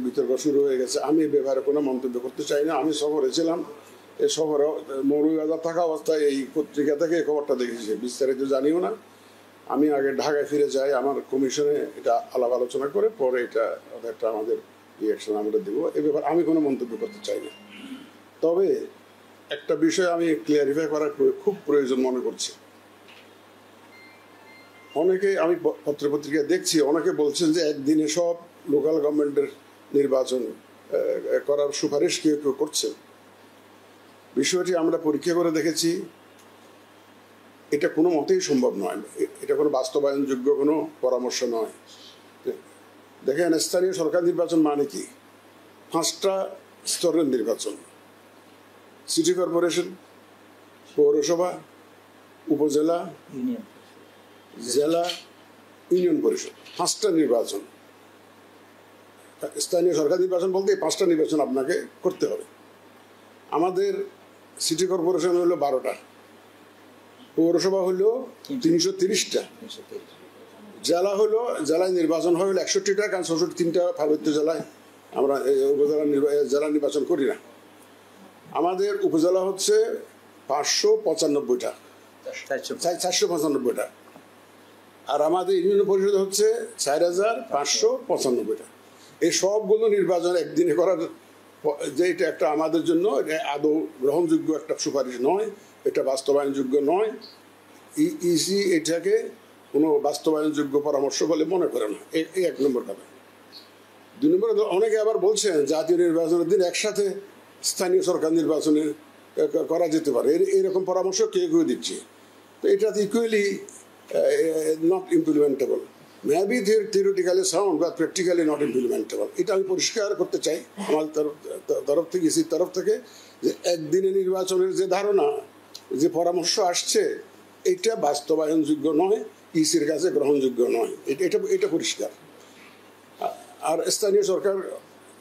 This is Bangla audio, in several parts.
বিতর্ক শুরু হয়ে গেছে। আমি এ ব্যাপারে কোনো মন্তব্য করতে চাই না। আমি সফরে ছিলাম, এই সফরে মৌলভীবাজার থাকা অবস্থায় এই পত্রিকা থেকে এই খবরটা দেখেছি, বিস্তারিত জানিও না। আমি আগে ঢাকায় ফিরে যাই, আমার কমিশনে এটা আলাপ আলোচনা করে পরে এটা একটা আমাদের রিয়াকশন আমরা দেবো। এ ব্যাপারে আমি কোনো মন্তব্য করতে চাই না। তবে একটা বিষয় আমি ক্লিয়ারিফাই করার খুব প্রয়োজন মনে করছি। অনেকে আমি পত্রপত্রিকা দেখছি, অনেকে বলছেন যে একদিনে সব লোকাল গভর্নমেন্টের নির্বাচন করার সুপারিশ কেউ কেউ করছেন। বিষয়টি আমরা পরীক্ষা করে দেখেছি, এটা কোনো মতেই সম্ভব নয়। এটা কোনো বাস্তবায়নযোগ্য কোনো পরামর্শ নয়। দেখেন, স্থানীয় সরকার নির্বাচন মানে কি? 5টা স্তরের নির্বাচন: সিটি কর্পোরেশন, পৌরসভা, উপজেলা, জেলা, ইউনিয়ন পরিষদ। 5টা নির্বাচন। স্থানীয় সরকার নির্বাচন বলতে এই 5টা নির্বাচন আপনাকে করতে হবে। আমাদের সিটি কর্পোরেশন হলো 12টা, পৌরসভা হলো 330টা, জেলা হলো, জেলায় নির্বাচন হয় হলো 61টা, কারণ 63টা পার্বত্য জেলায় আমরা উপজেলা জেলা নির্বাচন করি না। আমাদের উপজেলা হচ্ছে 595টা, 495টা, আর আমাদের ইউনিয়ন পরিষদ হচ্ছে 4595টা। এই সবগুলো নির্বাচন একদিনে করার যে এটা একটা আমাদের জন্য আদৌ গ্রহণযোগ্য একটা সুপারিশ নয়, এটা বাস্তবায়নযোগ্য নয়। ইসি এটাকে কোনো বাস্তবায়নযোগ্য পরামর্শ বলে মনে করে না। এই 1 নম্বর কথা। 2 নম্বর, অনেকে আবার বলছেন জাতীয় নির্বাচনের দিন একসাথে স্থানীয় সরকার নির্বাচনে করা যেতে পারে, এরকম পরামর্শ কেউ কেউ দিচ্ছে। তো এটা equally not implementable. Maybe theoretically sound বা প্র্যাকটিক্যালি নট ইমপ্লিমেন্টেবল। এটা আমি পরিষ্কার করতে চাই আমাদের তরফ থেকে, ইসির তরফ থেকে, যে একদিনে নির্বাচনের যে ধারণা, যে পরামর্শ আসছে, এটা বাস্তবায়নযোগ্য নয়, ইসির কাছে গ্রহণযোগ্য নয়। এটা পরিষ্কার। আর স্থানীয় সরকার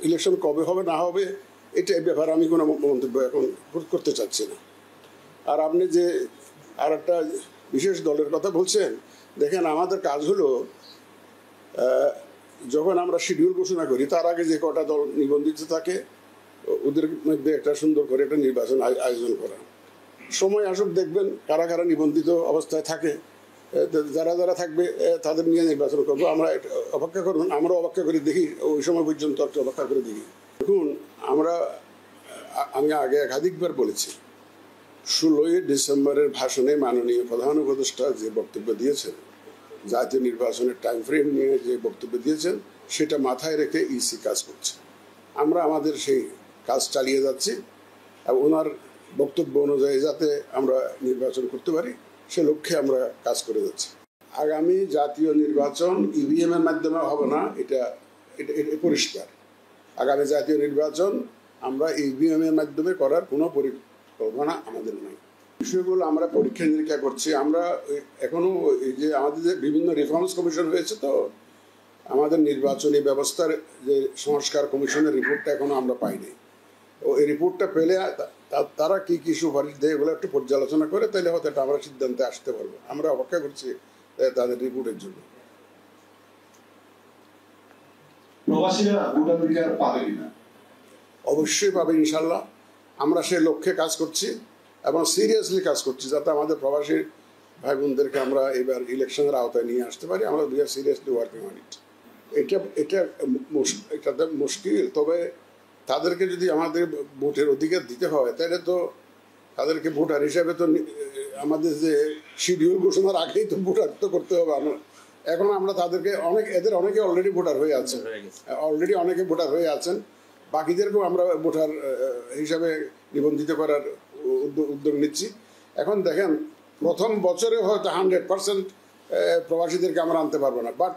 ইলেকশন কবে হবে না হবে এটা ব্যাপারে আমি কোনো মন্তব্য এখন করতে চাচ্ছি না। আর আপনি যে আর একটা বিশেষ দলের কথা বলছেন, দেখেন আমাদের কাজ হলো যখন আমরা শিডিউল ঘোষণা করি তার আগে যে কটা দল নিবন্ধিত থাকে ওদের মধ্যে একটা সুন্দর করে একটা নির্বাচন আয়োজন করা। সময় আসুক, দেখবেন কারা কারা নিবন্ধিত অবস্থায় থাকে, যারা যারা থাকবে তাদের নিয়ে নির্বাচন করবো। আমরা অপেক্ষা করুন, আমরা অপেক্ষা করে দেখি, ওই সময় পর্যন্ত একটা অপেক্ষা করে দেখি। দেখুন, আমি আগে একাধিকবার বলেছি, 16ই ডিসেম্বরের ভাষণে মাননীয় প্রধান উপদেষ্টা যে বক্তব্য দিয়েছেন, জাতীয় নির্বাচনের টাইম ফ্রেম নিয়ে যে বক্তব্য দিয়েছেন, সেটা মাথায় রেখে ইসি কাজ করছে। আমরা আমাদের সেই কাজ চালিয়ে যাচ্ছি, ওনার বক্তব্য অনুযায়ী যাতে আমরা নির্বাচন করতে পারি সে লক্ষ্যে আমরা কাজ করে যাচ্ছি। আগামী জাতীয় নির্বাচন ইভিএম এর মাধ্যমে হবে না, এটা পরিষ্কার। আগামী জাতীয় নির্বাচন আমরা ইভিএম এর মাধ্যমে করার কোনো পরিকল্পনা আমাদের নেই। বিষয়গুলো আমরা পরীক্ষা নিরীক্ষা করছি। আমরা এখনো এই যে আমাদের যে বিভিন্ন রিফর্মস কমিশন হয়েছে, তো আমাদের নির্বাচনী ব্যবস্থার যে সংস্কার কমিশনের রিপোর্টটা এখনো আমরা পাইনি। ও এই রিপোর্টটা পেলে তারা কি কি সুপারিশ দেয় এগুলো একটু পর্যালোচনা করে তাহলে হয়তো এটা আমরা সিদ্ধান্তে আসতে পারবো। আমরা অপেক্ষা করছি তাদের রিপোর্টের জন্য। প্রবাসীরা ভোটাধিকার পাবে কিনা? অবশ্যই পাবে ইনশাল্লাহ। আমরা সেই লক্ষ্যে কাজ করছি এবং সিরিয়াসলি কাজ করছি যাতে আমাদের প্রবাসী ভাই বোনদেরকে আমরা এবার ইলেকশনের আওতায় নিয়ে আসতে পারি। আমরা we are seriously working on it. এটাতে মুশকিল, তবে তাদেরকে যদি আমাদের ভোটের অধিকার দিতে হয় তাহলে তো তাদেরকে ভোটার হিসাবে তো আমাদের যে শিডিউল ঘোষণার আগেই তো ভোটার তো করতে হবে। এখন আমরা তাদেরকে এদের অনেকে অলরেডি ভোটার হয়ে আছেন, অনেকে ভোটার হয়ে আছেন। বাকিদেরকেও আমরা ভোটার হিসাবে নিবন্ধিত করার উদ্যোগ নিচ্ছি। এখন দেখেন, প্রথম বছরে হয়তো 100% প্রবাসীদেরকে আমরা আনতে পারবো না, বাট